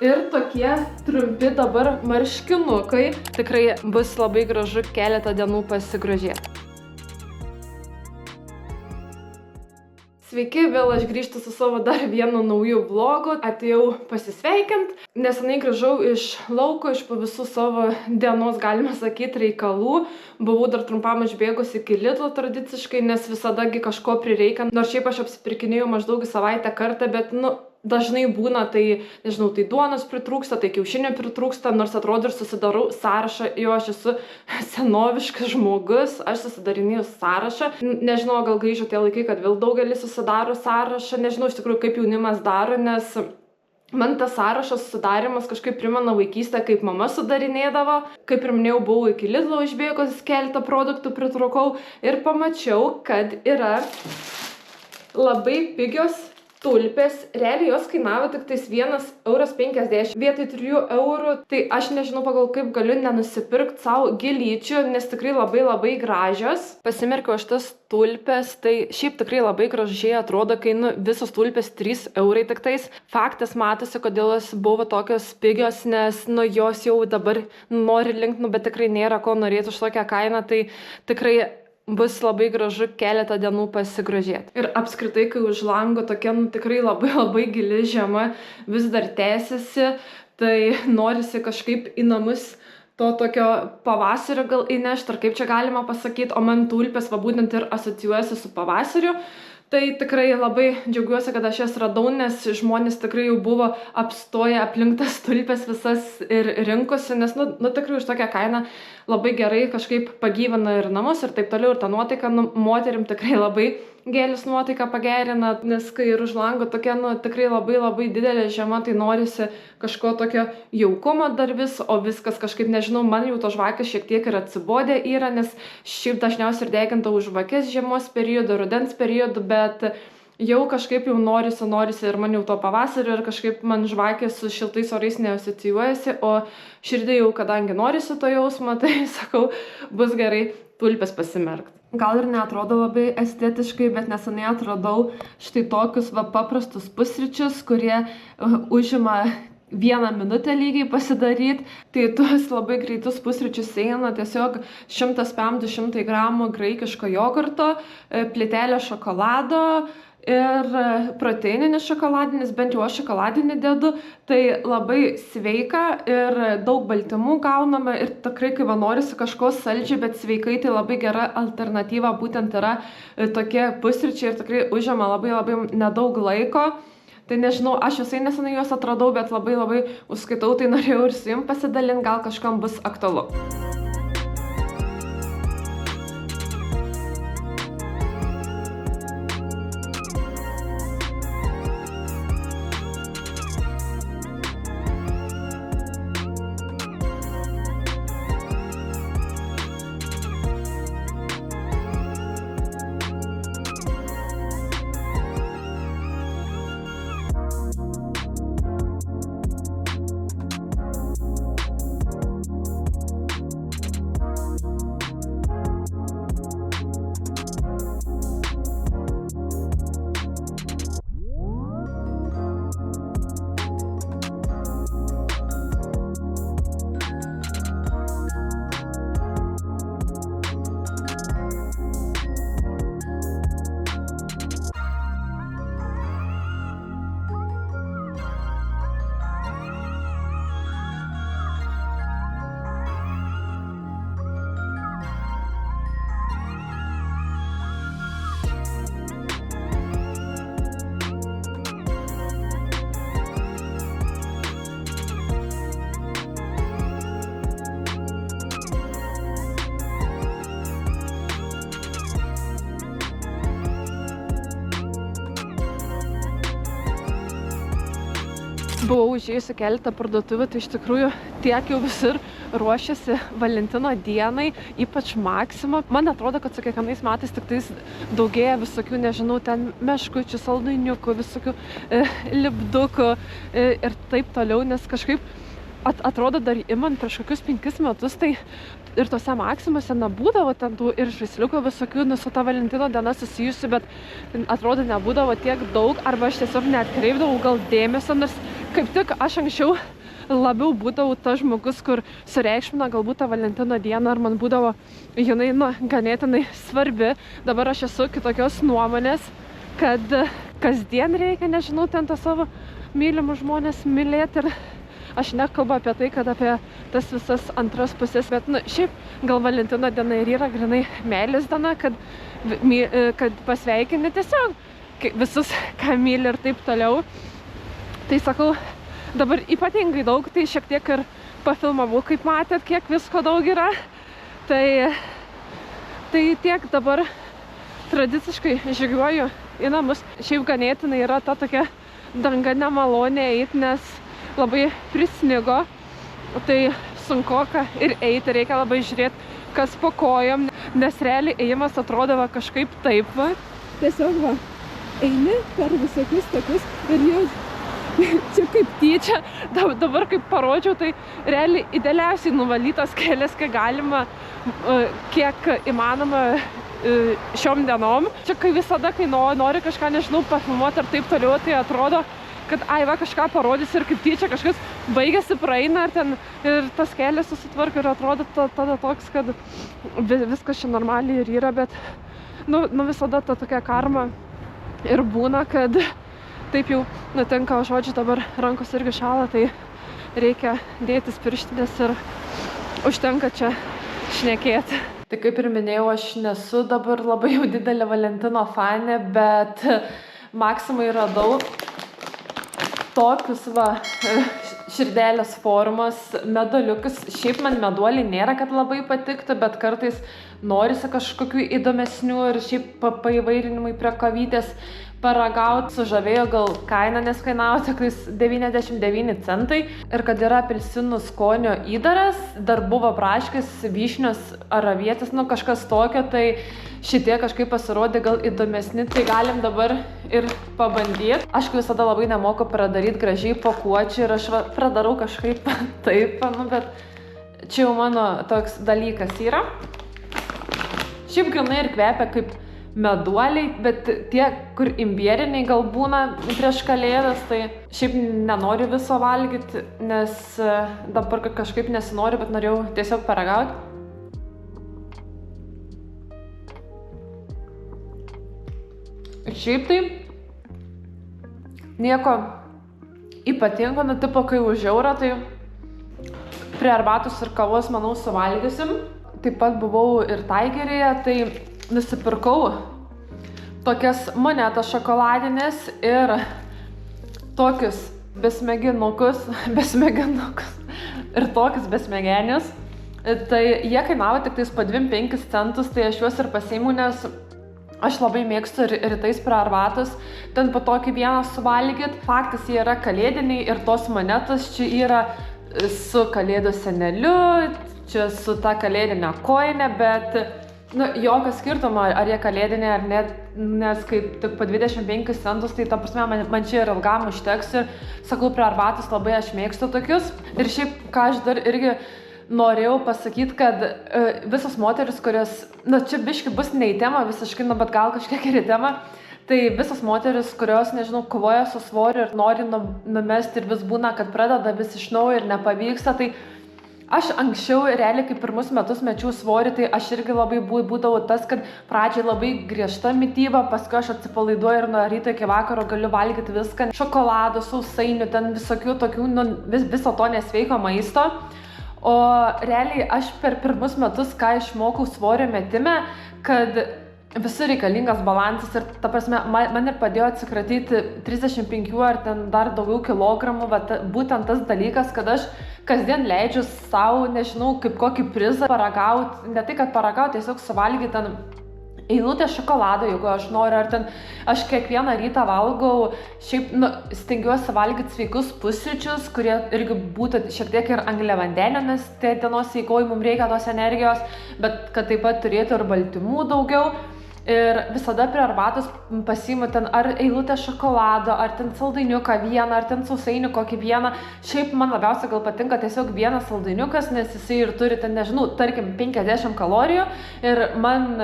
Ir tokie trumpi dabar marškinukai. Tikrai bus labai gražu keletą dienų pasigrožėti. Sveiki, vėl aš grįžtu su savo dar vienu nauju vlogu. Atėjau pasisveikint. Nesenai grįžau iš lauko, iš po visų savo dienos, galima sakyti, reikalų. Buvau dar trumpam išbėgus iki Lidlo tradiciškai, nes visadagi kažko prireikia. Nors šiaip aš apsipirkinėjau maždaug į savaitę kartą, bet, dažnai būna, tai, nežinau, tai duonos pritrūksta, tai kiaušinių pritrūksta, nors atrodo ir susidarau sąrašą, jo, aš esu senoviškas žmogus, aš susidarinėjau sąrašą. Nežinau, gal grįžo tie laikai, kad vėl daugelis susidaro sąrašą, nežinau iš tikrųjų, kaip jaunimas daro, nes man tas sąrašas sudarimas kažkaip primena vaikystę, kaip mama sudarinėdavo. Kaip ir minėjau, buvau iki Lidlo išbėgus, keletą produktų pritrūkau ir pamačiau, kad yra labai pigios tulpės. Realiai jos kainavo tik tais 1,50 € vietoj 3 €. Tai aš nežinau, pagal kaip galiu nenusipirkti savo gėlyčių, nes tikrai labai gražios. Pasimerkiau aš tas tulpės, tai šiaip tikrai labai gražiai atrodo, kai visos tulpės 3 € tik tais. Faktas matosi, kodėl jos buvo tokios pigios, nes jos jau dabar nori link, bet tikrai nėra ko norėti už tokią kainą, tai tikrai bus labai gražu keletą dienų pasigrožėti. Ir apskritai, kai už lango tokia tikrai labai gili žiema vis dar tęsiasi, tai norisi kažkaip į namus to tokio pavasario gal įnešti, ar kaip čia galima pasakyti, o man tulpės būtent ir asocijuojasi su pavasariu. Tai tikrai labai džiaugiuosi, kad aš jas radau, nes žmonės tikrai jau buvo apstoję aplink tas tulpės visas ir rinkosi, nes tikrai už tokią kainą labai gerai kažkaip pagyvina ir namus ir taip toliau, ir ta nuotaika moterim tikrai labai gėlis nuotaiką pagerina, nes kai ir už lango tokia tikrai labai didelė žiema, tai norisi kažko tokio jaukumo dar vis, o viskas kažkaip, nežinau, man jau to žvakės šiek tiek ir atsibodę yra, nes šiaip dažniausiai ir degindavau žvakės žiemos periodu, rudens periodu, bet jau kažkaip jau norisi ir man jau to pavasario, ir kažkaip man žvakės su šiltais orais neasocijuojasi, o širdį jau kadangi norisi to jausmo, tai sakau, bus gerai tulpės pasimerkti. Gal ir neatrodo labai estetiškai, bet nesenai atradau štai tokius paprastus pusryčius, kurie užima 1 minutę lygiai pasidaryti. Tai tuos labai greitus pusryčius eina tiesiog 100–200 g graikiško jogurto, plytelė šokolado ir proteininis šokoladinis, bent jau aš šokoladinį dedu, tai labai sveika ir daug baltymų gauname ir tikrai, kai norisi kažko saldžiai, bet sveikai, tai labai gera alternatyva būtent yra tokie pusryčiai ir tikrai užima labai nedaug laiko. Tai nežinau, aš visai nesenai juos atradau, bet labai užskaitau, tai norėjau ir su jums pasidalinti, gal kažkam bus aktualu. Buvau užėjusi keletą parduotuvių, tai iš tikrųjų tiek jau visur ruošiasi Valentino dienai, ypač Maxima. Man atrodo, kad su kiekvienais metais tik tais daugėja visokių, nežinau, ten meškučių, saldainiukų, visokių lipdukų ir taip toliau, nes kažkaip atrodo dar imant prieš kokius 5 metus, tai ir tose Maximose nebūdavo ten tų ir žaisliukų visokių su ta Valentino diena susijusių, bet atrodo nebūdavo tiek daug, arba aš tiesiog neatkreipdavau gal dėmesio, nors kaip tik aš anksčiau labiau būdavau tas žmogus, kur sureikšmina galbūt tą Valentino dieną, ar man būdavo jinai ganėtinai svarbi. Dabar aš esu kitokios nuomonės, kad kasdien reikia, nežinau, ten tą savo mylimus žmonės mylėti. Ir aš nekalbu apie tai, kad apie tas visas antras pusės, bet šiaip gal Valentino diena ir yra grinai meilės diena, kad pasveikini tiesiog visus, ką myli ir taip toliau. Tai sakau, dabar ypatingai daug, tai šiek tiek ir pafilmavau, kaip matėt, kiek visko daug yra. Tai tiek dabar tradiciškai žygiuoju į namus. Šiaip ganėtinai yra ta tokia danga nemalonė eiti, nes labai prisnigo. Tai sunkoka ir eiti, reikia labai žiūrėti, kas po kojom, nes realiai ėjimas atrodo kažkaip taip. Tiesiog eini per visokius tokius ir jau čia kaip tyčia, dabar kaip parodžiau, tai realiai idealiausiai nuvalytas kelias, kiek galima, kiek įmanoma šiom dienom. Čia kai visada, kai nori kažką, nežinau, pafilmuoti ar taip toliau, tai atrodo, kad kažką parodys ir kaip tyčia kažkas baigėsi, praeina ir tas kelias susitvarko ir atrodo tada toks, kad viskas čia normaliai ir yra, bet visada ta tokia karma ir būna, kad taip jau nutinka, o žodžiu dabar rankos irgi šala, tai reikia dėtis pirštinės ir užtenka čia šnekėti. Tai kaip ir minėjau, aš nesu dabar labai jau didelė Valentino fanė, bet Maksimai radau tokius širdelės formos meduoliukus. Šiaip man meduoliai nėra, kad labai patiktų, bet kartais norisi kažkokių įdomesnių ir šiaip paįvairinimui prie kavytės paragauti. Sužavėjo gal kaina, nes kainavo tiktais 99 centai. Ir kad yra apelsinų skonio įdaras, dar buvo braškės, vyšnios ar avietis, kažkas tokio, tai šitie kažkaip pasirodė gal įdomesni, tai galim dabar ir pabandyti. Aš visada labai nemoku pradaryti gražiai pakuočių ir aš pradarau kažkaip taip, bet čia jau mano toks dalykas yra. Šiaip grinai ir kvepia kaip meduoliai, bet tie, kur imbieriniai gal būna prieš kalėdas, tai šiaip nenoriu viso valgyti, nes dabar kažkaip nesinoriu, bet norėjau tiesiog paragauti. Šiaip tai nieko ypatingo, tipo kai už eurą, tai prie arbatos ir kavos, manau, suvalgysim. Taip pat buvau ir Taigeryje, tai nusipirkau tokias monetas šokoladinės ir tokius besmegenukus ir tokius besmegenius. Tai jie kainavo tik tais po 2-5 centus, tai aš juos ir pasiimu, nes aš labai mėgstu rytais prie arbatos ten po tokį vieną suvalgyti. Faktas, jie yra kalėdiniai ir tos monetos čia yra su kalėdų seneliu, čia su ta kalėdinė kojinė, bet jokio skirtumo, ar jie kalėdiniai ar ne, nes kaip tik po 25 centus, tai ta prasme man čia ir ilgam užteks ir sakau, prie arbatos labai aš mėgstu tokius. Ir šiaip, ką aš dar irgi norėjau pasakyti, kad visos moteris, kurios, čia biški bus ne į temą visiškai, bet gal kažkiek ir į temą, tai visos moteris, kurios, nežinau, kovoja su svoriu ir nori numesti ir vis būna, kad pradeda vis iš naujo ir nepavyksta, tai aš anksčiau realiai kaip pirmus metus mečiau svorį, tai aš irgi labai būdavau tas, kad pradžiai labai griežta mityba, paskui aš atsipalaiduoju ir nuo ryto iki vakaro galiu valgyti viską, šokoladų, sausainių, ten visokių tokių, viso to nesveiko maisto. O realiai aš per pirmus metus, ką išmokau svorio metime, kad visur reikalingas balansas ir ta prasme, man ir padėjo atsikratyti 35 ar ten dar daugiau kilogramų, bet būtent tas dalykas, kad aš kasdien leidžiu savo, nežinau, kaip kokį prizą paragauti, ne tai, kad paragauti, tiesiog suvalgyti ten eilutę šokolado, jeigu aš noriu, ar ten aš kiekvieną rytą valgau, šiaip stengiuosi valgyti sveikus pusryčius, kurie irgi būtų šiek tiek ir angliavandenio, nes dienos eigoj mums reikia tos energijos, bet kad taip pat turėtų ir baltymų daugiau. Ir visada prie arbatos pasiimu ten ar eilutę šokolado, ar ten saldainiuką vieną, ar ten sausainių kokį vieną. Šiaip man labiausiai gal patinka tiesiog vienas saldainiukas, nes jisai ir turi ten, nežinau, tarkim 50 kalorijų ir man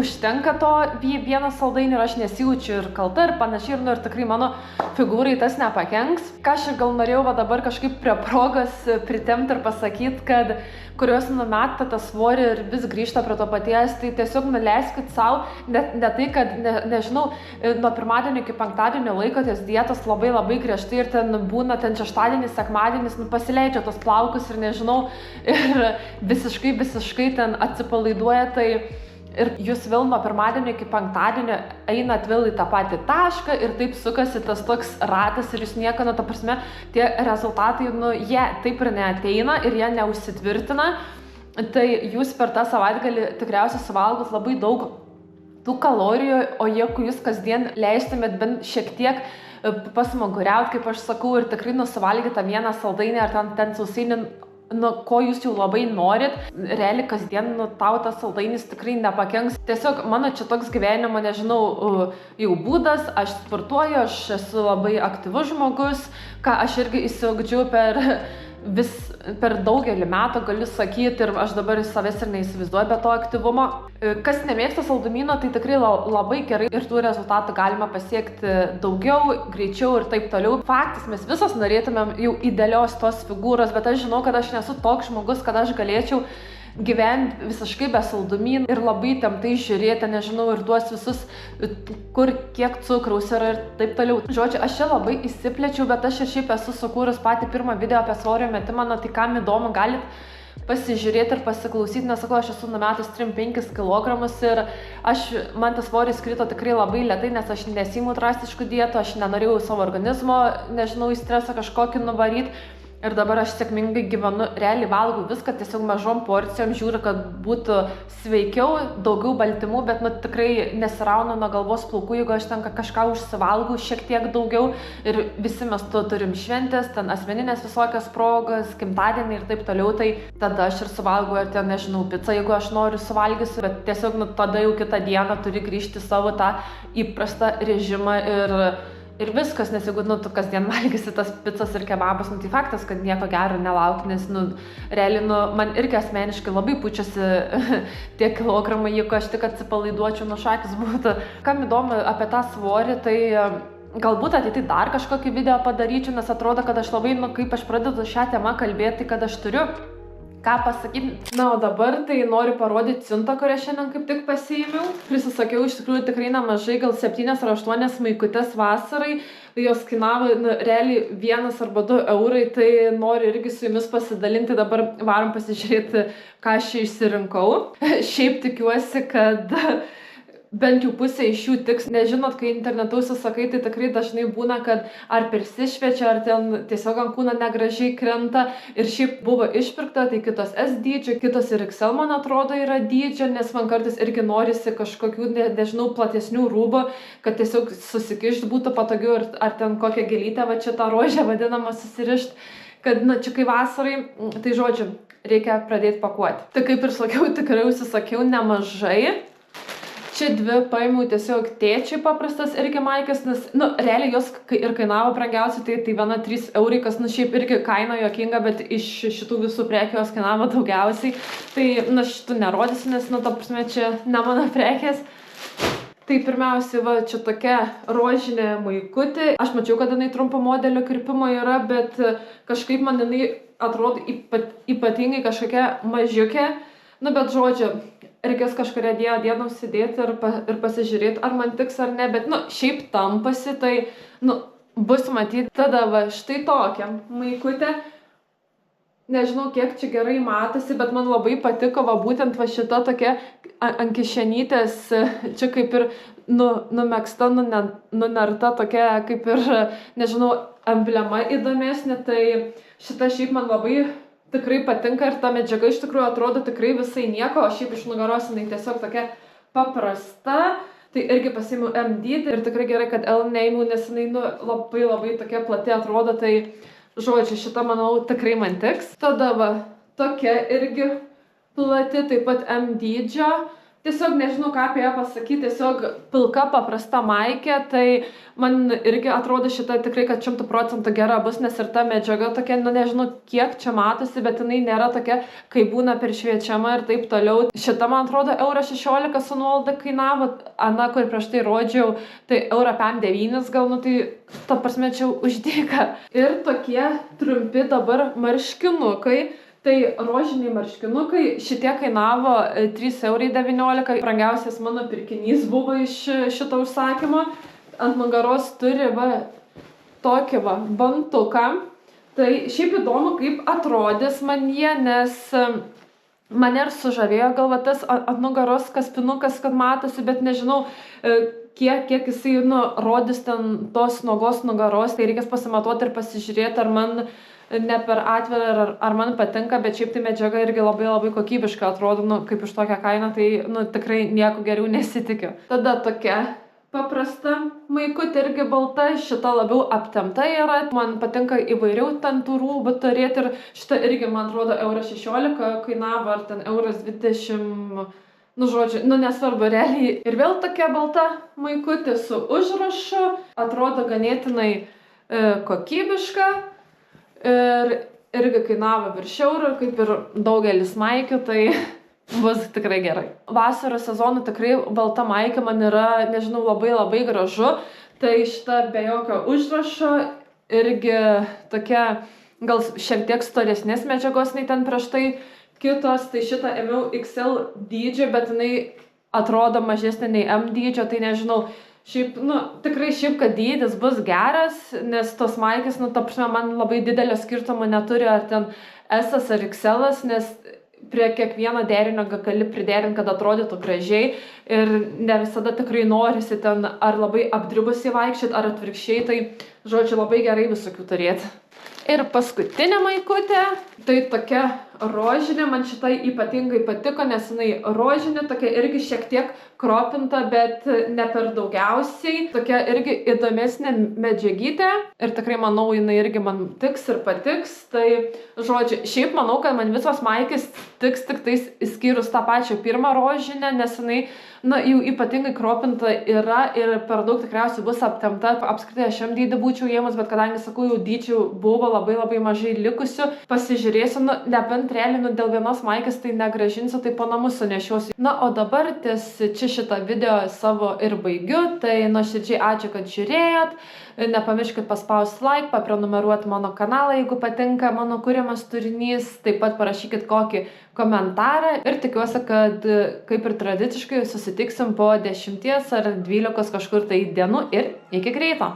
užtenka to vieną saldainį ir aš nesijaučiu ir kalta ir panašiai ir tikrai mano figūrai tas nepakenks. Ką aš gal norėjau va dabar kažkaip prie progos pritemti ir pasakyti, kad kuriuos numeta tą svorį ir vis grįžta prie to paties, tai tiesiog nuleiskit savo, ne tai, kad, nežinau, nuo pirmadienio iki penktadienio laikotės dietos labai griežtai ir ten būna ten šeštadienis, sekmadienis, pasileidžia tos plaukus ir nežinau, ir visiškai ten atsipalaiduoja, tai ir jūs vėl nuo pirmadienio iki penktadienio einat vėl į tą patį tašką ir taip sukasi tas toks ratas ir jūs nieko, ta prasme, tie rezultatai, jie taip ir neateina ir jie neužsitvirtina, tai jūs per tą savaitgalį tikriausiai suvalgot labai daug tų kalorijų, o jeigu jūs kasdien leistumėt bent šiek tiek pasmaguriauti, kaip aš sakau, ir tikrai suvalgyt tą vieną saldainį ar ten sausainį, ko jūs jau labai norit, realiai kasdien tau tas saldainis tikrai nepakenks. Tiesiog mano čia toks gyvenimo, nežinau, jau būdas, aš sportuoju, aš esu labai aktyvus žmogus, ką aš irgi įsiugdžiau per daugelį metų, galiu sakyti, ir aš dabar savęs ir neįsivaizduoju be to aktyvumo. Kas nemėgsta saldumyno, tai tikrai labai gerai ir tų rezultatų galima pasiekti daugiau, greičiau ir taip toliau. Faktas, mes visos norėtumėm jau idealios tos figūros, bet aš žinau, kad aš nesu toks žmogus, kad aš galėčiau gyventi visiškai be saldumynų ir labai temtai žiūrėti, nežinau, ir tuos visus, kur kiek cukraus yra ir taip toliau. Žodžiu, aš čia labai įsiplėčiau, bet aš ir šiaip esu sukūrus patį pirmą video apie svorio metimą, tai kam įdomu, galit pasižiūrėti ir pasiklausyti, nes sakau, aš esu numetus 3-5 kg ir man tas svoris krito tikrai labai lėtai, nes aš nesiimu drastiškų dietų, aš nenorėjau savo organizmo, nežinau, į stresą kažkokį nuvaryti. Ir dabar aš sėkmingai gyvenu, realiai valgau viską, tiesiog mažom porcijom, žiūriu, kad būtų sveikiau, daugiau baltymų, bet tikrai nesiraunu nuo galvos plaukų, jeigu aš ten kažką užsivalgau šiek tiek daugiau. Ir visi mes turim šventės, ten asmeninės visokios progos, gimtadieniai ir taip toliau, tai tada aš ir suvalgau ir ten, nežinau, pizzą, jeigu aš noriu suvalgysiu, bet tiesiog tada jau kitą dieną turi grįžti savo tą įprastą režimą ir viskas, nes jeigu tu kasdien valgysi tas pizzas ir kebabas, tai faktas, kad nieko gero nelauk, nes realiai man irgi asmeniškai labai pučiasi tie kilogramai, jeigu aš tik atsipalaiduočiau, šakis būtų. Kam įdomu apie tą svorį, tai galbūt ateity dar kažkokį video padaryčiau, nes atrodo, kad aš labai, kaip aš pradedu šią temą kalbėti, kad aš turiu ką pasakyti. O dabar tai noriu parodyti siuntą, kurią šiandien kaip tik pasiėmiau. Prisisakiau iš tikrųjų tikrai nemažai, gal 7 ar 8 maikutės vasarai. Jos kainavo realiai 1 arba 2 eurai, tai noriu irgi su jumis pasidalinti. Dabar varom pasižiūrėti, ką aš čia išsirinkau. Šiaip tikiuosi, kad bent jau pusė iš jų tiks. Nežinot, kai internetu užsisakai, tai tikrai dažnai būna, kad ar persišviečia, ar ten tiesiog ant kūno negražiai krenta. Ir šiaip buvo išpirkta, tai kitos S dydžio, kitos ir XL, man atrodo, yra dydžio, nes man kartais irgi norisi kažkokių, nežinau, platesnių rūbų, kad tiesiog susikišti būtų patogiau, ar ten kokią gėlytę, va čia tą rožę vadinamą susirišti, kad, čia kai vasarai, tai žodžiu, reikia pradėti pakuoti. Tai kaip ir sakiau, tikrai užsisakiau nemažai. Čia 2 paėmiau tiesiog tėčiai paprastas irgi maikės, nes, realiai jos ir kainavo brangiausiai, tai viena 3 eurai, kas, šiaip irgi kaina juokinga, bet iš šitų visų prekių jos kainavo daugiausiai. Tai, šitų nerodysiu, nes, ta prasme, čia ne mano prekės. Tai pirmiausia, va, čia tokia rožinė maikutė. Aš mačiau, kad jinai trumpo modelio kirpimo yra, bet kažkaip man jinai atrodo ypatingai kažkokia mažiukė. Bet žodžiu, reikės kažkuria dieną užsidėti ir pasižiūrėti, ar man tiks ar ne, bet, šiaip tampasi, tai, bus matyti. Tada va, štai tokia maikutė. Nežinau, kiek čia gerai matosi, bet man labai patiko, va, būtent va šita tokia ant kišenytės, čia kaip ir numegzta, nunerta tokia, kaip ir, nežinau, emblema įdomesnė, tai šita šiaip man labai tikrai patinka ir ta medžiaga iš tikrųjų atrodo tikrai visai nieko, o šiaip iš nugaros jinai tiesiog tokia paprasta. Tai irgi pasiėmiau MD ir tikrai gerai, kad L neėmiau, nes jinai labai tokia plati atrodo, tai žodžiu, šita manau tikrai man tiks. Tada va, tokia irgi plati, taip pat M dydžio, Tiesiog nežinau, ką apie ją pasakyti, tiesiog pilka paprasta maikė, tai man irgi atrodo šita tikrai, kad 100% gera bus, nes ir ta medžiaga tokia, nu nežinau, kiek čia matosi, bet jinai nėra tokia, kai būna per šviečiama ir taip toliau. Šita, man atrodo, 1,16 € su nuolaida kainavo, ana, kur prieš tai rodžiau, tai 1,9 € gal, nu tai ta prasme čia uždyka. Ir tokie trumpi dabar marškinukai. Tai rožiniai marškinukai, šitie kainavo 3,19 €, brangiausias mano pirkinys buvo iš šito užsakymo. Ant nugaros turi va tokį va bantuką. Tai šiaip įdomu, kaip atrodys man jie, nes mane ir sužavėjo gal va tas ant nugaros kaspinukas, kad matosi, bet nežinau, kiek jisai, nu, rodys ten tos nuogos nugaros, tai reikės pasimatuoti ir pasižiūrėti, ar man ne per atvirą, ar man patinka, bet šiaip tai medžiaga irgi labai kokybiška atrodo, nu, kaip iš tokią kainą, tai, nu, tikrai nieko geriau nesitikiu. Tada tokia paprasta maikutė irgi balta, šita labiau aptempta yra, man patinka įvairių ten tų rūbų turėti ir šita irgi, man atrodo, 1,16 € kainavo, ar ten 1,20 €, nu, žodžiu, nu, nesvarbu, realiai. Ir vėl tokia balta maikutė su užrašu, atrodo ganėtinai kokybiška. Ir irgi kainavo virš €, kaip ir daugelis maikių, tai bus tikrai gerai. Vasaros sezonų tikrai balta maikė man yra, nežinau, labai gražu. Tai šita be jokio užrašo, irgi tokia gal šiek tiek storesnės medžiagos nei ten prieš tai kitos. Tai šitą ėmiau XL dydžio, bet jinai atrodo mažesnė nei M dydžio, tai nežinau. Šiaip, nu, tikrai šiaip, kad dydis bus geras, nes tos maikės, nu, ta prasme, man labai didelio skirtumo neturi, ar ten S ar XL, nes prie kiekvieno derinio gali priderinti, kad atrodytų gražiai ir ne visada tikrai norisi ten ar labai apdribusiai vaikščioti, ar atvirkščiai, tai, žodžiu, labai gerai visokių turėti. Ir paskutinė maikutė, tai tokia rožinė, man šita ypatingai patiko, nes jinai rožinė, tokia irgi šiek tiek kropinta, bet ne per daugiausiai. Tokia irgi įdomesnė medžiagytė ir tikrai manau, jinai irgi man tiks ir patiks. Tai, žodžiu, šiaip manau, kad man visos maikės tiks tik tais išskyrus tą pačią pirmą rožinę, nes jinai, na, jau ypatingai kropinta yra ir per daug tikriausiai bus aptempta. Apskritai aš šiam dydį būčiau ėmus, bet kadangi, sakau, jau dydžių buvo labai mažai likusių, pasižiūrėsiu, nu, nebent realiai, nu, dėl vienos maikės tai negrąžinsiu, tai po namus sunešiuosiu. Na, o dabar ties čia šitą video savo ir baigiu, tai nuoširdžiai ačiū, kad žiūrėjot. Nepamirškit paspausti like, paprenumeruoti mano kanalą, jeigu patinka mano kuriamas turinys, taip pat parašykit kokį komentarą ir tikiuosi, kad kaip ir tradiciškai susitiksim po 10 ar 12 kažkur tai dienų ir iki greito.